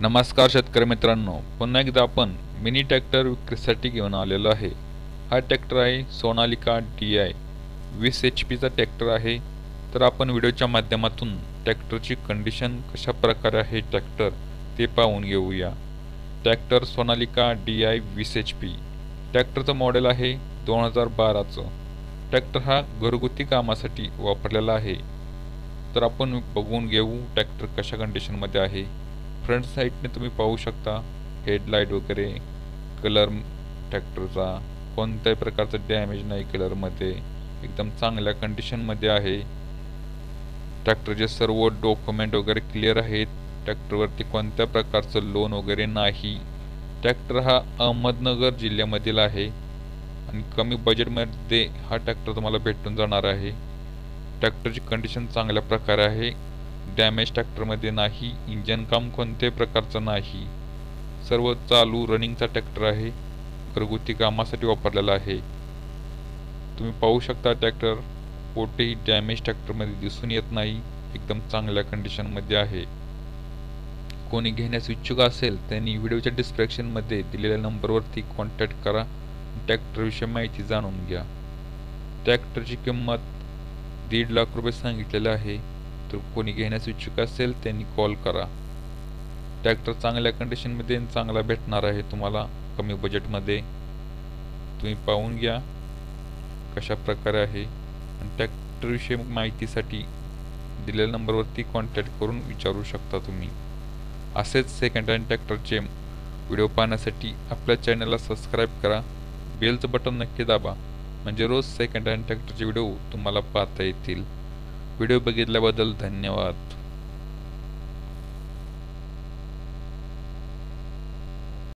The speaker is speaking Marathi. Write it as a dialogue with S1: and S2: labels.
S1: नमस्कार शेतकरी मित्रांनो, पुन्हा एकदा आपण मिनी ट्रॅक्टर विक्रीसाठी घेऊन आलेलो आहे। हा ट्रॅक्टर आहे सोनालिका DI 20 HP चा ट्रॅक्टर आहे। तर आपण व्हिडिओच्या माध्यमातून ट्रॅक्टरची कंडिशन कशा प्रकारे आहे ट्रॅक्टर ते पाहून घेऊया। ट्रॅक्टर सोनालिका DI 20 HP ट्रॅक्टरचं मॉडेल आहे 2012 चं। ट्रॅक्टर हा घरगुती कामासाठी वापरलेला आहे। तर आपण बघून घेऊ ट्रॅक्टर कशा कंडिशनमध्ये आहे। फ्रंट साईडने तुम्ही पाहू शकता हेडलाईट वगैरे, कलर ट्रॅक्टरचा कोणत्याही प्रकारचा डॅमेज नाही, कलरमध्ये एकदम चांगल्या कंडिशनमध्ये आहे। ट्रॅक्टरचे सर्व डॉक्युमेंट वगैरे क्लिअर आहेत। ट्रॅक्टरवरती कोणत्या प्रकारचं लोन वगैरे नाही। ट्रॅक्टर हा अहमदनगर जिल्ह्यामधील आहे आणि कमी बजेटमध्ये हा ट्रॅक्टर तुम्हाला भेटून जाणार आहे। ट्रॅक्टरची कंडिशन चांगल्या प्रकारे आहे, डॅमेज ट्रॅक्टरमध्ये नाही, इंजन काम कोणत्याही प्रकारचं नाही, सर्व चालू रनिंगचा ट्रॅक्टर आहे, घरगुती कामासाठी वापरलेला आहे। तुम्ही पाहू शकता ट्रॅक्टर कोणतेही डॅमेज ट्रॅक्टरमध्ये दिसून येत नाही, एकदम चांगल्या कंडिशनमध्ये आहे। कोणी घेण्यास इच्छुक असेल त्यांनी व्हिडिओच्या डिस्क्रिप्शनमध्ये दिलेल्या नंबरवरती कॉन्टॅक्ट करा, ट्रॅक्टरविषयी माहिती जाणून घ्या। ट्रॅक्टरची किंमत 1.5 लाख रुपये सांगितलेले आहे। तर कोणी घेण्यास इच्छुक असेल त्यांनी कॉल करा। ट्रॅक्टर चांगल्या कंडिशनमध्ये चांगला भेटणार आहे तुम्हाला कमी बजेटमध्ये। तुम्ही पाहून घ्या कशा प्रकारे आहे आणि ट्रॅक्टरविषयी माहितीसाठी दिलेल्या नंबरवरती कॉन्टॅक्ट करून विचारू शकता तुम्ही। असेच सेकंड हँड ट्रॅक्टरचे व्हिडिओ पाहण्यासाठी आपल्या चॅनलला सबस्क्राईब करा, बेलचं बटन नक्की दाबा, म्हणजे रोज सेकंड हँड ट्रॅक्टरचे व्हिडिओ तुम्हाला पाहता येतील। व्हिडिओ बघितल्याबद्दल धन्यवाद।